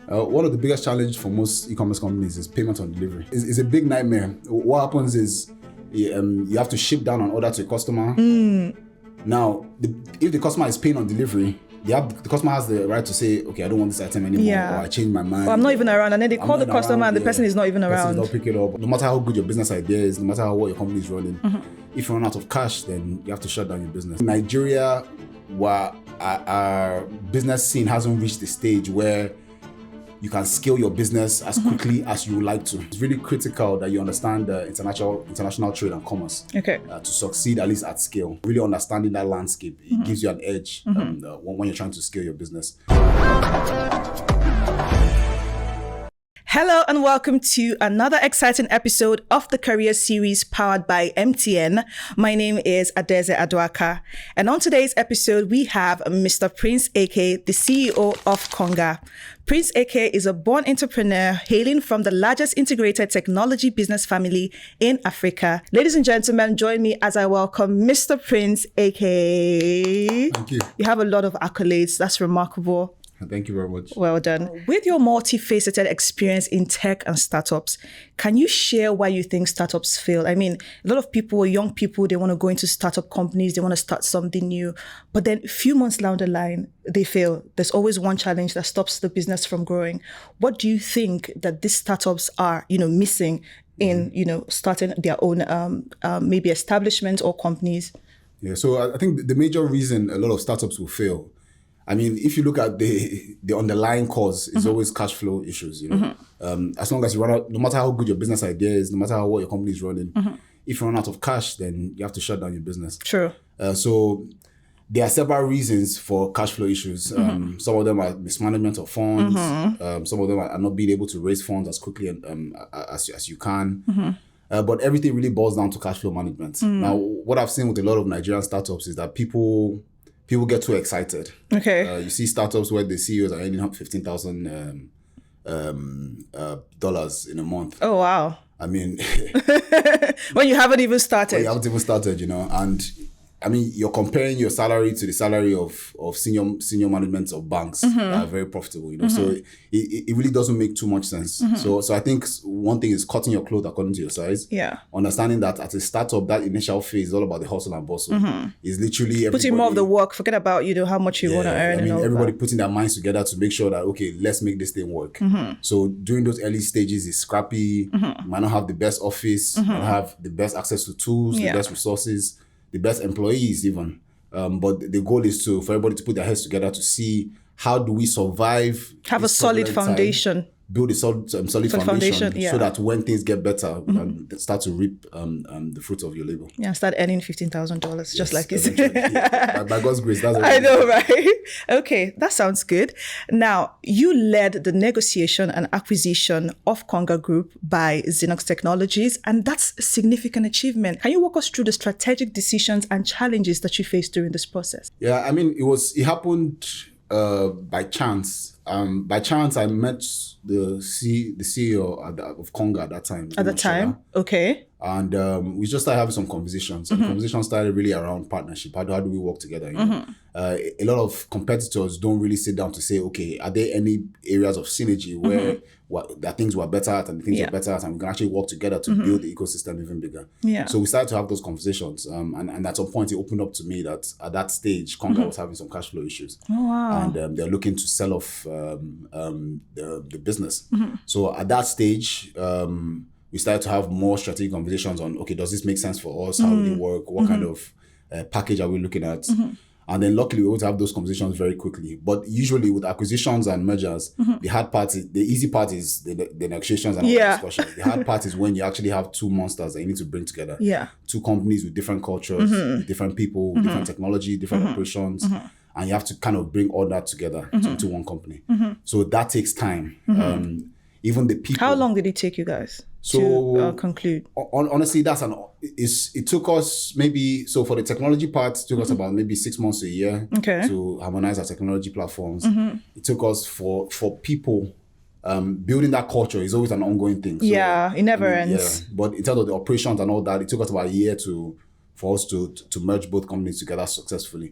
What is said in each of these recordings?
One of the biggest challenges for most e-commerce companies is payment on delivery. It's a big nightmare. What happens is you have to ship down an order to a customer. Now, if the customer is paying on delivery, the customer has the right to say, okay, I don't want this item anymore, or I changed my mind. Or I'm not even around, and then they call the customer and the person is not even around. Not pick it up. No matter how good your business idea is, no matter what your company is running, if you run out of cash, then you have to shut down your business. In Nigeria, our business scene hasn't reached the stage where you can scale your business as quickly as you would like to. It's really critical that you understand the international trade and commerce to succeed, at least at scale. Really understanding that landscape, it gives you an edge when you're trying to scale your business. Hello and welcome to another exciting episode of the Career Series powered by MTN. My name is Adeze Aduaka, and on today's episode we have Mr. Prince Eke, the CEO of Konga. Prince Eke is a born entrepreneur hailing from the largest integrated technology business family in Africa. Ladies and gentlemen, join me as I welcome Mr. Prince Eke. Thank you. You have a lot of accolades. That's remarkable. Thank you very much. Well done. With your multifaceted experience in tech and startups, can you share why you think startups fail? I mean, a lot of people, young people, they want to go into startup companies, they want to start something new, but then a few months down the line, they fail. There's always one challenge that stops the business from growing. What do you think that these startups are, missing in, starting their own maybe establishments or companies? Yeah, so I think the major reason a lot of startups will fail, I mean, if you look at the underlying cause, it's always cash flow issues, As long as you run out, no matter how good your business idea is, no matter what your company is running, if you run out of cash, then you have to shut down your business. True. So there are several reasons for cash flow issues. Some of them are mismanagement of funds. Some of them are not being able to raise funds as quickly as you can. But everything really boils down to cash flow management. Now, what I've seen with a lot of Nigerian startups is that people get too excited. Okay. You see startups where the CEOs are earning up $15,000 dollars in a month. Oh, wow. I mean... when you haven't even started. When you haven't even started, And I mean, you're comparing your salary to the salary of senior management of banks that are very profitable, So it really doesn't make too much sense. So I think one thing is cutting your clothes according to your size. Yeah. Understanding that at a startup, that initial phase is all about the hustle and bustle. It's literally putting more of the work. Forget about how much you want to earn. I mean, everybody putting their minds together to make sure that let's make this thing work. So during those early stages, it's scrappy. You might not have the best office. You might not have the best access to tools, the best resources, the best employees even. But the goal is for everybody to put their heads together to see how do we survive. Have a solid foundation. Build a solid foundation so that when things get better, we can start to reap the fruits of your labor. Yeah, start earning $15,000 just like you said. By God's grace, that's I know, right? Okay, that sounds good. Now, you led the negotiation and acquisition of Konga Group by Xenox Technologies, and that's a significant achievement. Can you walk us through the strategic decisions and challenges that you faced during this process? Yeah, I mean, it happened by chance. By chance, I met the CEO of Konga at that time. At the time? Okay. And we just started having some conversations. And the conversation started really around partnership. How do we work together? A lot of competitors don't really sit down to say, okay, are there any areas of synergy where that things were better at and things were better at, and we can actually work together to build the ecosystem even bigger. Yeah. So we started to have those conversations. And at some point, it opened up to me that at that stage, Konga was having some cash flow issues. Oh, wow. And they're looking to sell off the business. So at that stage, we started to have more strategic conversations on, okay, does this make sense for us? How will it work? What kind of package are we looking at? And then luckily, we were able to have those conversations very quickly. But usually with acquisitions and mergers, the easy part is the negotiations and all the discussions. The hard part is when you actually have two monsters that you need to bring together. Yeah. Two companies with different cultures, with different people, different technology, different operations. And you have to kind of bring all that together into one company. So that takes time. Even the people... How long did it take you guys to conclude? Honestly, it took us maybe... So for the technology part, it took us about maybe 6 months to a year to harmonize our technology platforms. It took us for people... building that culture is always an ongoing thing. So, it never ends. Yeah. But in terms of the operations and all that, it took us about a year to for us to merge both companies together successfully.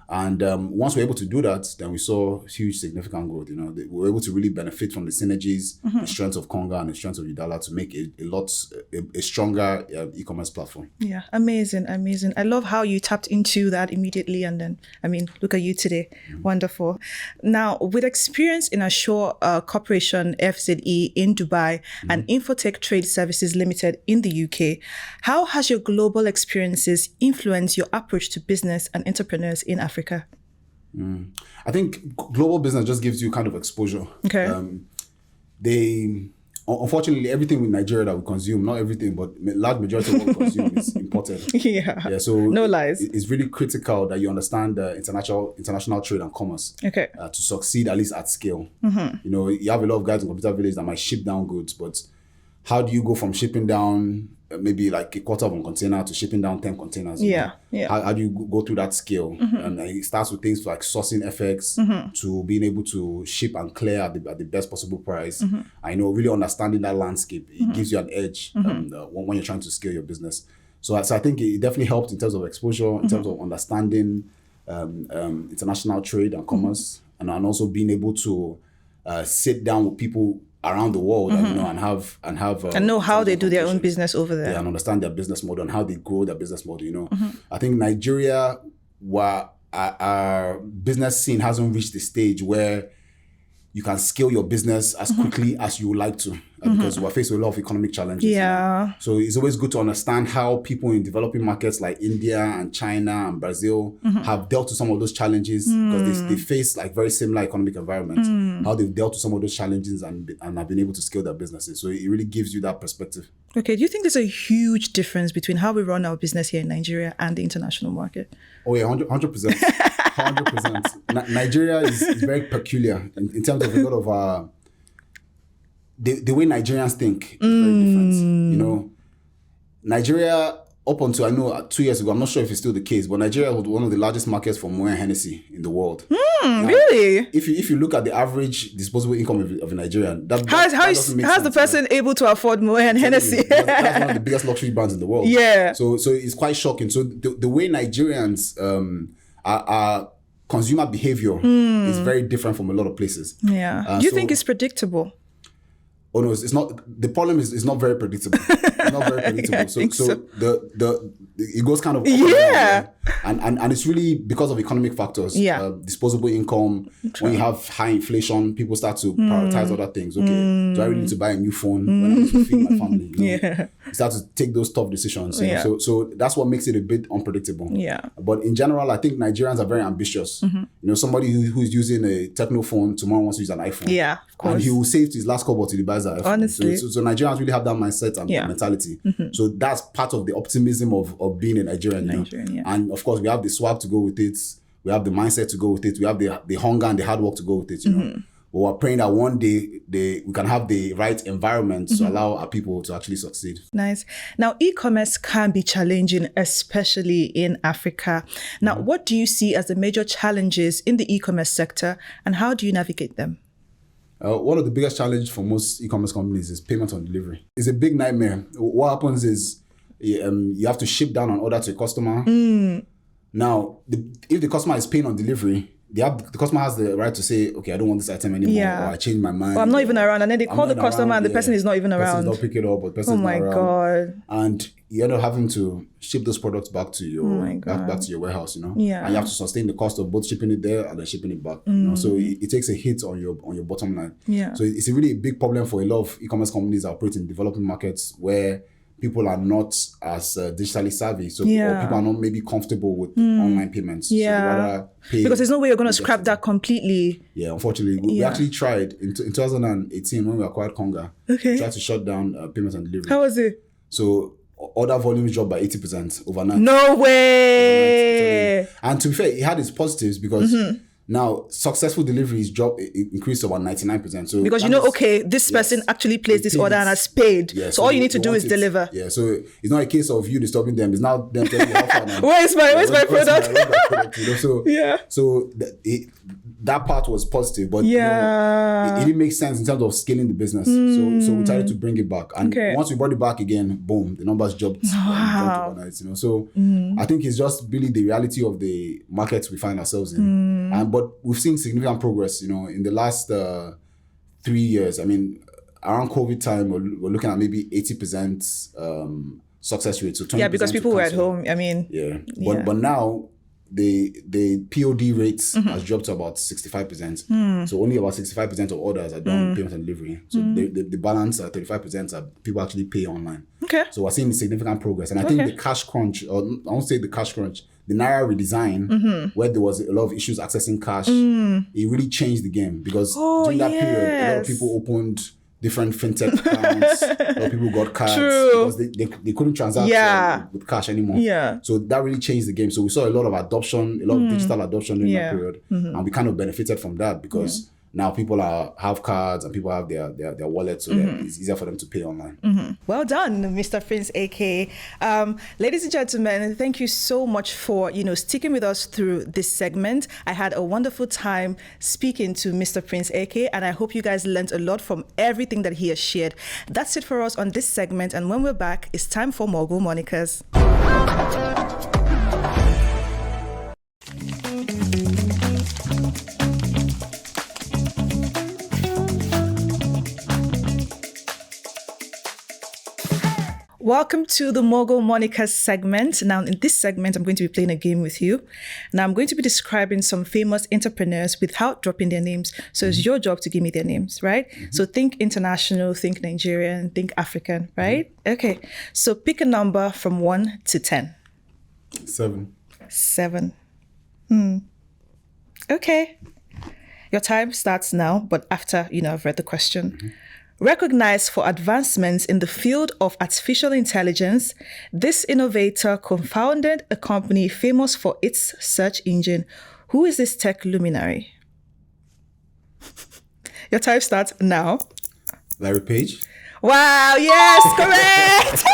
And once we're able to do that, then we saw huge significant growth. We were able to really benefit from the synergies, the strength of Konga and the strength of Udala to make a stronger e-commerce platform. Yeah, amazing. I love how you tapped into that immediately, and then, look at you today. Wonderful. Now, with experience in Assure Corporation FZE in Dubai and Infotech Trade Services Limited in the UK, how has your global experiences influenced your approach to business and entrepreneurs in Africa? I think global business just gives you kind of exposure. Okay. Unfortunately, everything in Nigeria that we consume, not everything, but large majority of what we consume is imported. Yeah. So no lies. It's really critical that you understand international trade and commerce. Okay. To succeed at least at scale. You have a lot of guys in Computer Village that might ship down goods, but how do you go from shipping down maybe like a quarter of a container to shipping down 10 containers? Yeah. How do you go through that scale? And it starts with things like sourcing FX to being able to ship and clear at the best possible price. I know really understanding that landscape, it gives you an edge when you're trying to scale your business. So I think it definitely helped in terms of exposure, in terms of understanding international trade and commerce, and also being able to sit down with people around the world and know how they do their own business over there. Yeah, and understand their business model and how they grow their business model. I think Nigeria, our business scene hasn't reached the stage where you can scale your business as quickly as you would like to, because we're faced with a lot of economic challenges. Yeah. So it's always good to understand how people in developing markets like India and China and Brazil have dealt with some of those challenges, because they face like very similar economic environments, how they've dealt with some of those challenges and have been able to scale their businesses. So it really gives you that perspective. Okay. Do you think there's a huge difference between how we run our business here in Nigeria and the international market? Oh yeah, 100%. 100%. Nigeria is very peculiar in terms of a lot of the way Nigerians think is very different. Nigeria, up until I know 2 years ago, I'm not sure if it's still the case, but Nigeria was one of the largest markets for Moët Hennessy in the world. Now, really? If you look at the average disposable income of a Nigerian, how's the person able to afford Moët Hennessy? That's one of the biggest luxury brands in the world. Yeah. So it's quite shocking. So the way Nigerians are consumer behavior is very different from a lot of places. Yeah. Do you think it's predictable? Oh no, it's not. The problem is it's not very predictable. It's not very predictable. So it goes kind of and it's really because of economic factors. Yeah. Disposable income. True. When you have high inflation, people start to prioritize other things. Okay, do I really need to buy a new phone when I need to feed my family? You start to take those tough decisions. So that's what makes it a bit unpredictable. Yeah. But in general, I think Nigerians are very ambitious. Somebody who's using a Techno phone tomorrow wants to use an iPhone. Yeah, of course. And he will save to his last kobo till he buys that iPhone. Honestly. So Nigerians really have that mindset and mentality. So that's part of the optimism of being a Nigerian. And of course, we have the swag to go with it. We have the mindset to go with it. We have the hunger and the hard work to go with it. But we're praying that one day we can have the right environment to allow our people to actually succeed. Nice. Now, e-commerce can be challenging, especially in Africa. Now, what do you see as the major challenges in the e-commerce sector, and how do you navigate them? One of the biggest challenges for most e-commerce companies is payment on delivery. It's a big nightmare. What happens is you have to ship down an order to a customer. Now, if the customer is paying on delivery, the customer has the right to say, okay, I don't want this item anymore, or I changed my mind. Or I'm not even around. And then they call the customer and the person is not even around. The person is not picking it up, but the person is not around. God. And you end up having to ship those products back to your back to your warehouse, And you have to sustain the cost of both shipping it there and then shipping it back. So it takes a hit on your bottom line. Yeah. So it's a really big problem for a lot of e-commerce companies that operate in developing markets where people are not as digitally savvy. So or people are not maybe comfortable with online payments. Yeah. So because there's no way you're going to scrap that completely. Yeah, unfortunately. We actually tried in 2018 when we acquired Konga. Okay. We tried to shut down payments and delivery. How was it? So order volumes dropped by 80% overnight. No way! And to be fair, it had its positives because now successful deliveries increased to about 99%. So because this person actually placed this order and has paid. Yeah, so all you need to do is deliver. Yeah, so it's not a case of you disturbing them. It's now them telling you how far. Where's my product? So that part was positive, but Yeah. it didn't make sense in terms of scaling the business. So we tried to bring it back. And once we brought it back again, boom, the numbers jumped overnight, you know. So I think it's just really the reality of the markets we find ourselves in. But we've seen significant progress, you know, in the last 3 years. I mean, around COVID time, we're looking at maybe 80% success rate. So 20% yeah, because people were at home. I mean, but now the POD rates has dropped to about 65%. So only about 65% of orders are done payment and delivery. So the balance 35% are people actually pay online. Okay. So we're seeing significant progress. And I think the cash crunch, or I won't say the cash crunch, the Naira redesign, where there was a lot of issues accessing cash, it really changed the game, because during that period, a lot of people opened different fintech accounts. A lot of people got cards because they couldn't transact with cash anymore. Yeah. So that really changed the game. So we saw a lot of adoption, a lot of digital adoption during that period. And we kind of benefited from that, because now people have cards and people have their wallets, so it's easier for them to pay online. Well done, Mr. Prince Eke. Ladies and gentlemen, thank you so much for sticking with us through this segment. I had a wonderful time speaking to Mr. Prince Eke, and I hope you guys learned a lot from everything that he has shared. That's it for us on this segment, and when we're back, it's time for Mogul Monikers. Welcome to the Mogul Monikers segment. Now, in this segment, I'm going to be playing a game with you. Now, I'm going to be describing some famous entrepreneurs without dropping their names. So it's your job to give me their names, right? So think international, think Nigerian, think African, right? Okay. So pick a number from 1 to 10. 7. 7. Okay. Your time starts now, but after, I've read the question. Recognized for advancements in the field of artificial intelligence, this innovator co-founded a company famous for its search engine. Who is this tech luminary? Your time starts now. Larry Page. Wow, yes, correct.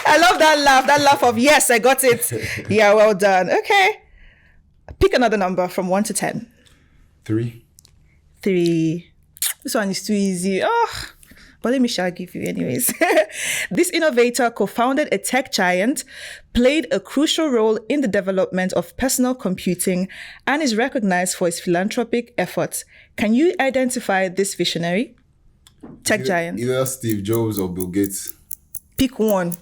I love that laugh of yes, I got it. Yeah, well done. Okay. Pick another number from 1 to 10. 3. 3. This one is too easy. Oh, but let me shall give you anyways. This innovator co-founded a tech giant, played a crucial role in the development of personal computing, and is recognized for his philanthropic efforts. Can you identify this visionary? Tech giant. Either Steve Jobs or Bill Gates. Pick one.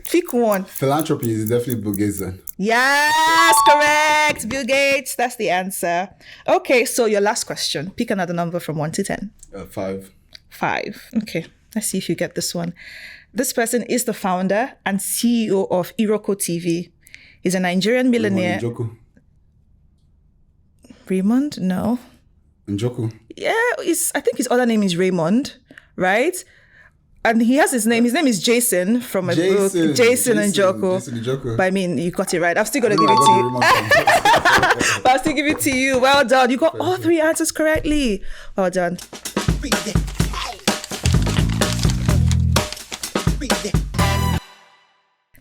Pick one. Philanthropy is definitely Bill Gates then. Yes, correct. Bill Gates. That's the answer. Okay, so your last question. Pick another number from 1 to 10. 5. 5. Okay, let's see if you get this one. This person is the founder and CEO of Iroko TV. He's a Nigerian millionaire. Raymond? No. Njoku? Yeah, I think his other name is Raymond, right? And he has his name. His name is Jason from a book. Jason Njoku. But I mean, you got it right. I'm still going to give it to you. But I'll still give it to you. Well done. You got all 3 answers correctly. Well done.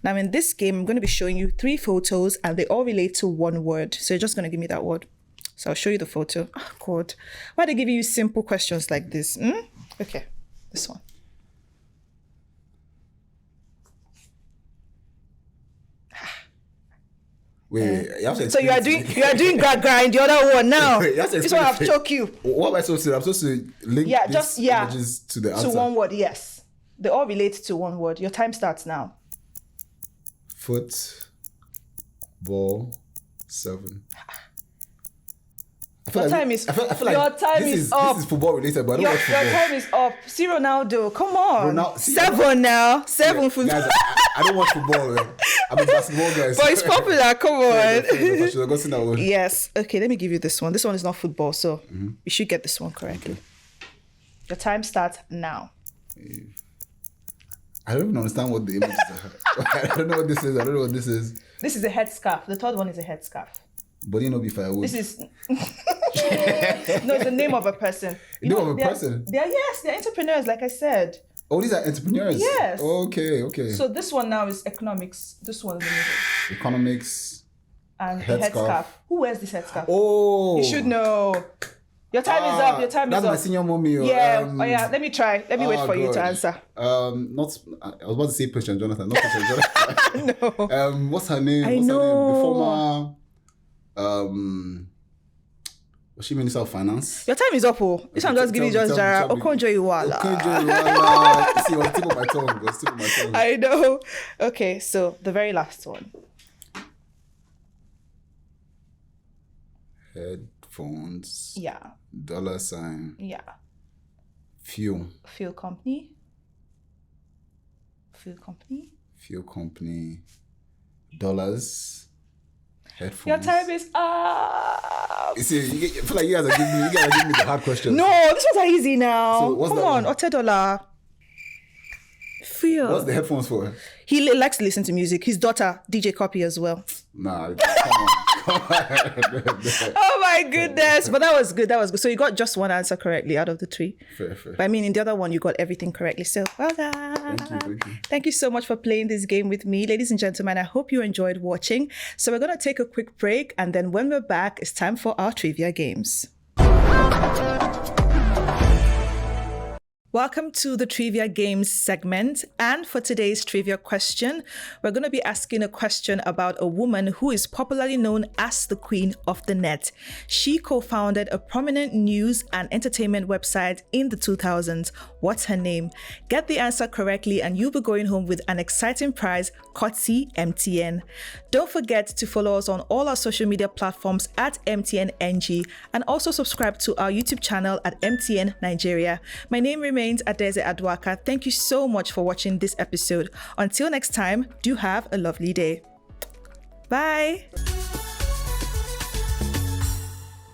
Now, in this game, I'm going to be showing you 3 photos, and they all relate to one word. So you're just going to give me that word. So I'll show you the photo. Oh, God. Why are they giving you simple questions like this? Okay, this one. Wait, so you are doing grind the other one now. This one I've choked you. What am I supposed to do? I'm supposed to link these images to the answer. To one word, yes. They all relate to one word. Your time starts now. Football 7. Your time is up. This is football related, but I don't watch football. Your time is up. See Ronaldo. Come on. 7 now. 7 football. Guys, I don't watch football. Man. I'm a basketball guy. But it's popular. Come on. I should have gotten that one. Yes. Okay, let me give you this one. This one is not football, so you should get this one correctly. Okay. Your time starts now. I don't even understand what the images are. I don't know what this is. This is a headscarf. The third one is a headscarf. But you know, be firewood. This is no, it's the name of a person. Name of a person? They're entrepreneurs, like I said. Oh, these are entrepreneurs? Yes. Okay. So this one now is economics. This one is the middle. Economics. and a headscarf. Who wears this headscarf? Oh, you should know. Your time is up. Your time is up. That's my senior mommy. Yeah. Let me try. Let me wait for you to answer. I was about to say Prince Jonathan. Not Prince Jonathan. No. What's her name? I know. The former. Was she Minister of Finance? Your time is up. This one just give you just Jara. Okonjo-Iweala. Okonjo-Iweala. See, it was tip of my tongue. I know. Okay, so the very last one. Headphones. Yeah. $. Yeah. Fuel company. $. Headphones. Your time is up. You see, I feel like you guys are giving me the hard questions. No, this ones are easy now. So what's Come on, $10. Fuel. What's the headphones for? He likes to listen to music. His daughter, DJ Copy as well. Nah, come on. Oh my goodness. But that was good. So you got just one answer correctly out of the 3. Fair. But I mean, in the other one, you got everything correctly. So well done. Thank you. Thank you so much for playing this game with me. Ladies and gentlemen, I hope you enjoyed watching. So we're going to take a quick break. And then when we're back, it's time for our trivia games. Welcome to the Trivia Games segment. And for today's trivia question, we're going to be asking a question about a woman who is popularly known as the Queen of the Net. She co-founded a prominent news and entertainment website in the 2000s. What's her name? Get the answer correctly and you'll be going home with an exciting prize, courtesy MTN. Don't forget to follow us on all our social media platforms at MTN NG and also subscribe to our YouTube channel at MTN Nigeria. My name remains Adeze Adwaka. Thank you so much for watching this episode. Until next time, do have a lovely day. Bye.